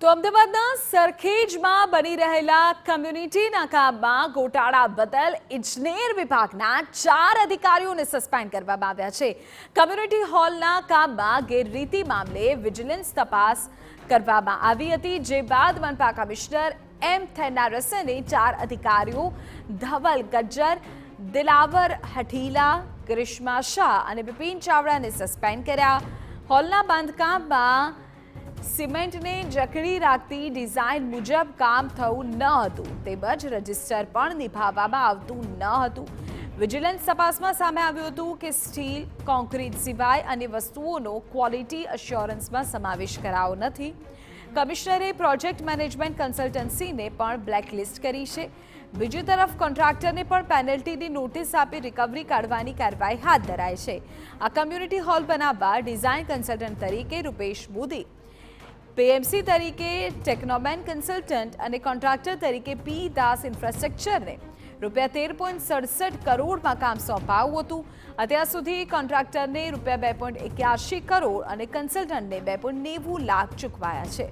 તો અમદાવાદના સરખેજમાં બની રહેલા કમ્યુનિટીના કામમાં ગોટાળા બદલ ઇજનેર વિભાગના 4 અધિકારીઓને સસ્પેન્ડ કરવામાં આવ્યા છે। કમ્યુનિટી હોલના કામમાં ગેરરીતિ મામલે વિજિલન્સ તપાસ કરવામાં આવી હતી, જે બાદ મનપા કમિશનર એમ થેનારસને 4 અધિકારીઓ ધવલ ગજ્જર, દિલાવર હઠીલા, ગ્રીષ્મા શાહ અને બિપિન ચાવડાને સસ્પેન્ડ કર્યા। હોલના બાંધકામમાં સિમેન્ટને જકડી રાખતી ડિઝાઇન મુજબ કામ થયું ન હતું, તેમજ રજિસ્ટર પણ નિભાવવામાં આવતું ન હતું। વિજિલન્સ તપાસમાં સામે આવ્યું હતું કે સ્ટીલ, કોન્ક્રીટ સિવાય અન્ય વસ્તુઓનો ક્વોલિટી અશ્યોરન્સમાં સમાવેશ કરાયો નથી। કમિશનરે પ્રોજેક્ટ મેનેજમેન્ટ કન્સલ્ટન્સીને પણ બ્લેકલિસ્ટ કરી છે। બીજી તરફ કોન્ટ્રાક્ટરને પણ પેનલ્ટીની નોટિસ આપી રિકવરી કાઢવાની કાર્યવાહી હાથ ધરાઈ છે। આ કમ્યુનિટી હોલ બનાવવા ડિઝાઇન કન્સલ્ટન્ટ તરીકે રૂપેશ મોદી, પીએમસી તરીકે ટેકનોમેન કન્સલ્ટન્ટ અને કોન્ટ્રાક્ટર તરીકે પી દાસ ઇન્ફ્રાસ્ટ્રક્ચરને ₹13.67 કરોડમાં કામ સોંપાયું હતું। અત્યાર સુધી કોન્ટ્રાક્ટરને ₹2.81 કરોડ અને કન્સલ્ટન્ટને ₹2.90 લાખ ચૂકવાયા છે।